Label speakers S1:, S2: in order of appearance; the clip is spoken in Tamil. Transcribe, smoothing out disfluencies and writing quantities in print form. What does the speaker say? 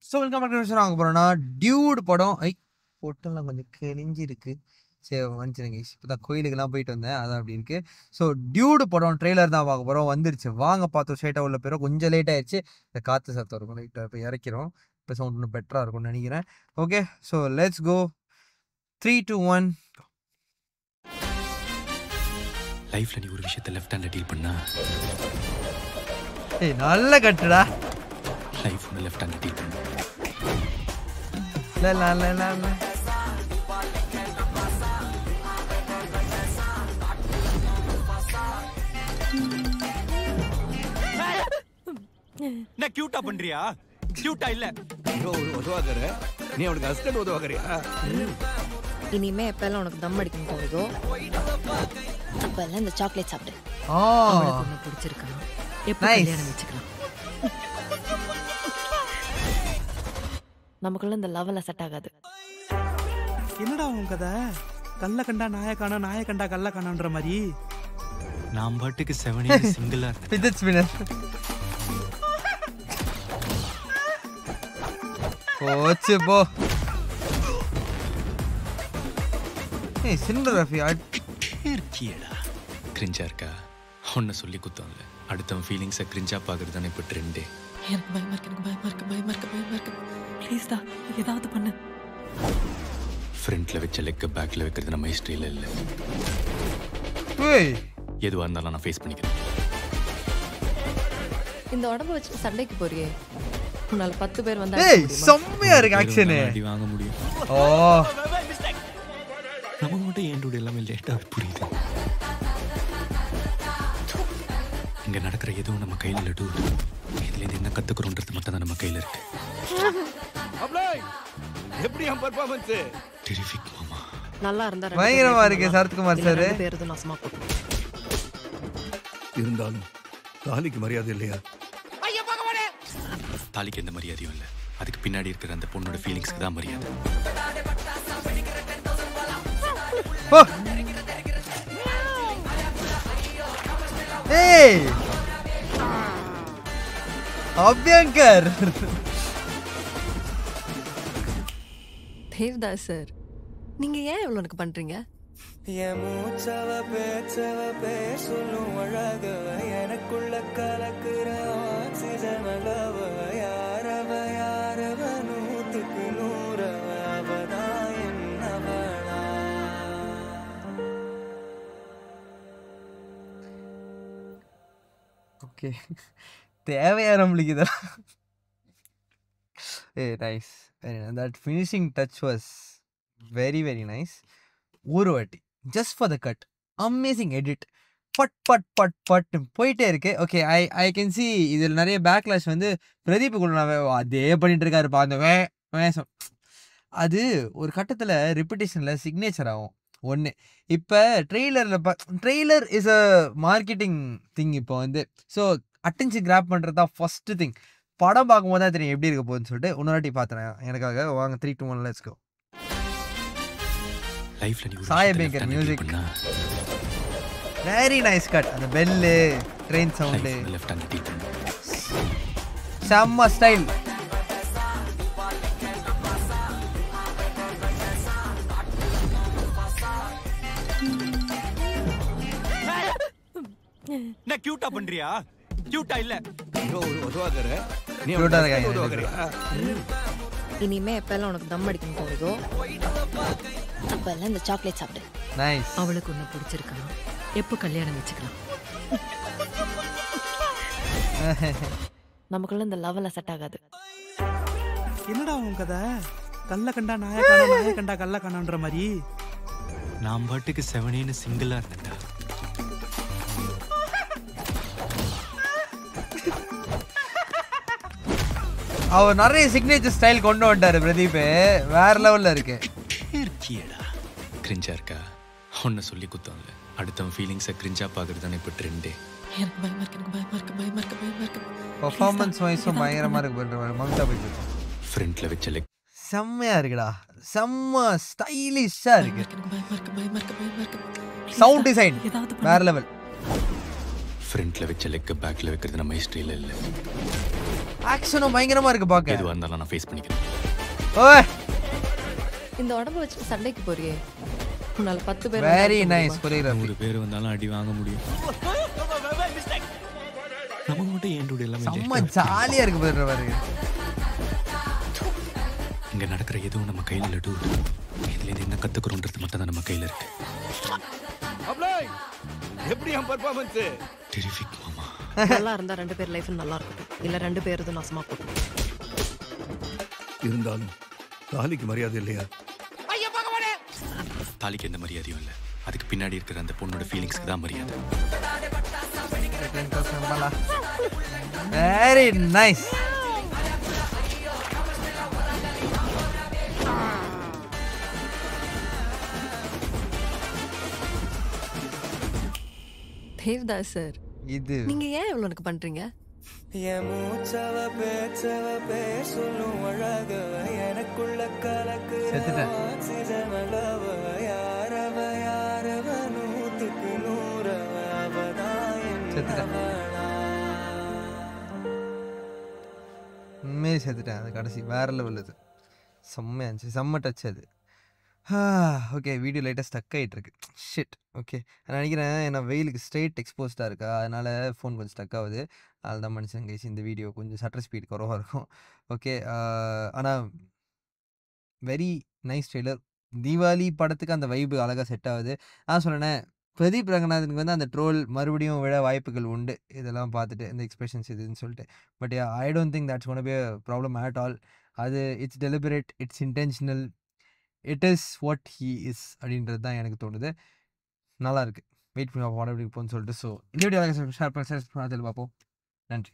S1: ஸோ வெல்கம் பேக் டு வாங்க போகிறோன்னா டியூட் படம். பொட்டெல்லாம் கொஞ்சம் கிழிஞ்சி இருக்கு. சரி மன்னிச்சிருங்க, இப்போ தான் கோயிலுக்கெல்லாம் போயிட்டு வந்தேன், அதான் அப்படி இருக்கு. ஸோ டியூடு படம் ட்ரெய்லர் தான் பார்க்க போகிறோம். வந்துருச்சு, வாங்க பார்த்தோம். ஸ்ட்ரைட்டாக உள்ள போயிடும். கொஞ்சம் லேட் ஆயிடுச்சு, இந்த காற்று சத்தம் இருக்கும், லைட்டாக இப்போ இறக்கிறோம். இப்போ சவுண்ட் இன்னும் பெட்டராக இருக்கும்னு நினைக்கிறேன். Okay, so let's go. 3, 2, 1.
S2: லைஃப்ல நீ ஒரு விஷயத்தை லெஃப்ட் ஹேண்ட்ல டீல் பண்ணா
S1: நல்ல கட்டுடா.
S2: லைஃப் ஒன்று லெஃப்ட் ஹேண்ட்ல டீல் பண்ணு.
S3: நான் கியூட்டா பண்றியா? கியூட்டா இல்ல.
S4: ஹீரோ ஒரு உதவாகற, நீ அவனுக்கு அசிஸ்டன்ட் உதவாகறியா?
S5: இனிமே எப்பெல்லாம் உனக்கு தம் அடிக்கணும் தோணுதோ அப்பெல்லாம் இந்த சாக்லேட் சாப்பிடு. உனக்கு பிடிச்சிருக்கணும், எப்போ கல்யாணம் வச்சுக்கலாம். நமக்குள்ள இந்த லெவல்ல செட் ஆகாது.
S3: என்னடா உன் கதை? கல்ல கண்டா நாய காணா, நாய கண்டா கல்ல காணான்ற மாதிரி.
S2: நான் பாட்டுக்கு 7 இயர்ஸ் சிங்கிளா
S1: ஃபிட்ஜெட் ஸ்பின்னர் போச்சு போ. சினிமோகிராஃபி
S2: இருக்கியடா. கிரிஞ்சா இருக்கா? ஒன்ன சொல்லி குத்தோம்ல, அடுத்தவன் ஃபீலிங்ஸை கிரிஞ்சா பார்க்கறது தானே இப்போ ட்ரெண்டே.
S5: எனக்கு பயமா இருக்கு, எனக்கு பயமா இருக்கு, பயமா இருக்கு, பயமா இருக்கு. ப்ளீஸ் டா, ஏதாவது பண்ணு.
S2: ஃப்ரண்ட்ல வச்ச லெக்க பேக்ல வைக்கிறது நம்ம ஹிஸ்டரியில இல்லை. எதுவாக இருந்தாலும் நான் ஃபேஸ் பண்ணிக்கிறேன்.
S5: இந்த உடம்பு வச்சுட்டு சண்டைக்கு போறியே, உன்னால 10 பேர் வந்தா
S1: செம்மையா இருக்கு ஆக்ஷன்.
S2: அடி வாங்க முடியும். நமக்கு மட்டும் ஏன் டூடு எல்லாமே லேட்டா புரியுது. இங்க நடக்கிற எதுவும் நம்ம கையில இல்லை டூடு. இதுல இருந்து என்ன கத்துக்கிறோன்றது மட்டும் தான் நம்ம கையில இருக்கு.
S4: எப்படி என் பெர்ஃபார்மன்ஸ்?
S2: டெரிஃபிக் மாமா.
S5: நல்லா இருந்தா
S1: பயங்கரமா இருக்கு சரத்குமார் சார்.
S5: பேருது நாசமா போகும்.
S4: இருந்தாலும் தாலிக்கு மரியாதை இல்லையா?
S2: தாலிக்கு எந்த மரியாதையும் இல்லை. அதுக்கு பின்னாடி இருக்கிற அந்த பொண்ணோட ஃபீலிங்ஸ்க்கு தான் மரியாதை.
S1: அபியங்கர்
S5: தேவ்தாஸ் சார், நீங்க ஏன் இவ்வளவு எனக்கு பண்றீங்க?
S6: எனக்குள்ள கலக்குற ஆக்சிஜன் அளவ யாரவ யாரவ 100க்கு 100 அவதான் என்னவளா.
S1: ஓகே, தேவையா நம்மளுக்கு இதெல்லாம்? Nice. That finishing touch was very very nice. ஒரு வாட்டி just for the cut, amazing edit. But but but but போயிட்டே இருக்கு. ஓகே, ஐ கேன் சி இதில் நிறைய பேக்லாஷ் வந்து பிரதீப் குழுனாவே அதே பண்ணிட்டு இருக்காருப்பா. அந்த வேஷம் அது ஒரு கட்டத்தில் ரிப்பிட்டேஷனில் சிக்னேச்சர் ஆகும் ஒன்று. இப்போ trailer is a marketing thing. இப்போ வந்து ஸோ அட்டென்ஷன் கிராப் பண்ணுறது தான் ஃபஸ்ட்டு திங். படம் பார்க்கும்போது தான் தெரியும் எப்படி இருக்க போகுதுன்னு சொல்லிட்டு இன்னொரு வாட்டி பார்த்தேன் எனக்காக. வாங்க 3, 2, 1 let's go. சாயபேங்கர் music, very nice cut. அந்த பெல்லு, ட்ரெயின் சவுண்டு, செம்ம ஸ்டைல்.
S3: நான் கியூட்டா பண்றியா? கியூட்டா இல்ல.
S4: ஹீரோ ஒரு உதவாகற, நீ
S1: Cute ஆ
S4: அவனுக்கு
S1: இருக்காங்க.
S4: உதவாகறியா?
S5: இனிமே எப்பெல்லாம் உனக்கு தம் அடிக்கணும் தோணுதோ அப்பெல்லாம் இந்த சாக்லேட் சாப்பிடு.
S1: நைஸ்.
S5: அவளுக்கு ஒண்ணு பிடிச்சிருக்கணும், எப்போ கல்யாணம் வச்சுக்கலாம். நமக்குள்ள இந்த லெவல்ல செட் ஆகாது.
S3: என்னடா உன் கதை? கல்ல கண்டா நாய காணா, நாய கண்டா கல்ல காணான்ற மாதிரி.
S2: நான் பாட்டுக்கு 7 இயர்ஸ் சிங்கிளா இருந்தேன்டா.
S1: அவர் நிறைய சிக்னேச்சர் ஸ்டைல் கொண்டு வந்துட்டாரு பிரதீப், வேற லெவல்ல இருக்கு.
S2: இருக்கியடா. கிரிஞ்சா இருக்கா? ஒன்ன சொல்லி குத்தோம்ல, அடுத்தவன் ஃபீலிங்ஸை கிரிஞ்சா பார்க்கறது தானே இப்போ ட்ரெண்டே.
S5: எனக்கு பயமா இருக்கு, எனக்கு பயமா இருக்கு, பயமா இருக்கு, பயமா இருக்கு.
S1: பெர்ஃபார்மன்ஸ் வைஸும் பயங்கரமா இருக்கு. பண்ற மம்தா போய்
S2: ஃப்ரண்ட்ல வச்ச லெக்
S1: செம்மையா இருக்குடா, செம்ம ஸ்டைலிஷா இருக்கு.
S5: எனக்கு பயமா இருக்கு, பயமா இருக்கு, பயமா இருக்கு.
S1: சவுண்ட் டிசைன்
S5: ஏதாவது பண்ணு.
S1: வேற லெவல்.
S2: ஃப்ரண்ட்ல வச்ச லெக்க பேக்ல வைக்கிறது நம்ம ஹிஸ்டரியில இல்லை.
S1: ஆக்ஷனும் பயங்கரமா இருக்கு பார்க்க.
S2: எதுவாக இருந்தாலும் நான் ஃபேஸ் பண்ணிக்கிறேன்.
S1: ஓய்
S5: இந்த உடம்ப வச்சு சண்டைக்கு போறியே, உன்னால 10 பேர்
S1: வெரி நைஸ் கொரியோகிராஃபி.
S2: 100 பேர் வந்தாலும் அடி வாங்க முடியும். நம்ம மட்டும் ஏன் டூட் எல்லாமே
S1: செம்ம ஜாலியா இருக்கு பிரதர் பாருங்க.
S2: இங்க நடக்கிற எதுவும் நம்ம கையில இல்ல டூட். இதுல என்ன கத்துக்கிறோன்றது மட்டும் தான் நம்ம கையில இருக்கு.
S4: அப்ளை எப்படி என் பெர்ஃபார்மன்ஸ்?
S2: டெரிஃபிக் மாமா.
S5: நல்லா இருந்தா 2 பேர் லைஃப் நல்லா இருக்கட்டும், இல்ல 2 பேர் இது நாசமா போட்டும்.
S4: இருந்தாலும் தாலிக்கு மரியாதை இல்லையா?
S2: தாலிக்கு எந்த மரியாதையும் இல்லை. அதுக்கு பின்னாடி இருக்கிற அந்த பொண்ணோட ஃபீலிங்ஸ்க்கு தான் மரியாதை.
S1: Very nice.
S5: தேவ்தாஸ் சார்,
S1: இது
S5: நீங்க ஏன் இவ்வளவு எனக்கு பண்றீங்க?
S6: என் மூச்சவ பேச்சவ பேர் சொல்லும் அழக எனக்குள்ள கலக்கு
S1: செத்துட்டேன்.
S6: ஆக்சிஜன் அளவ யாரவ யாரவ 100க்கு 100 அவதான்
S1: செத்துட்டேன்.
S6: என்னவளா.
S1: உண்மையே செத்துட்டேன். அது கடைசி வேற லெவல். அது செம்மையா இருந்துச்சு, செம்ம டச் அது. ஓகே வீடியோ லைட்டாக ஸ்டக் ஆகிட்டு இருக்கு. ஷிட். ஓகே நான் நினைக்கிறேன் ஏன்னா வெயிலுக்கு ஸ்ட்ரெயிட் எக்ஸ்போஸ்டாக இருக்கா, அதனால் ஃபோன் கொஞ்சம் ஸ்டக் ஆகுது. அதில் தான் மனுஷன் கைஸ் இந்த வீடியோ கொஞ்சம் ஷட்டர் ஸ்பீட் குறவாக இருக்கும். ஓகே ஆனால் வெரி நைஸ் ட்ரெய்லர். தீபாவளி படத்துக்கு அந்த வைப்பு அழகாக செட் ஆகுது. நான் சொன்னேன் பிரதீப் ரங்கநாதனுக்கு வந்து அந்த ட்ரோல் மறுபடியும் விட வாய்ப்புகள் உண்டு, இதெல்லாம் பார்த்துட்டு இந்த எக்ஸ்பிரஷன்ஸ் இதுன்னு சொல்லிட்டு. But I don't think that's gonna be a problem at all. அது it's deliberate, it's intentional, it is what he is அப்படின்றது தான் எனக்கு தோணுது. நல்லா இருக்கு. வெயிட் பண்ணி பார்ப்போம் எப்படி போன்னு சொல்லிட்டு. ஸோ இந்த வீடியோ ஷேர் பண்ணி பார்ப்போம். நன்றி.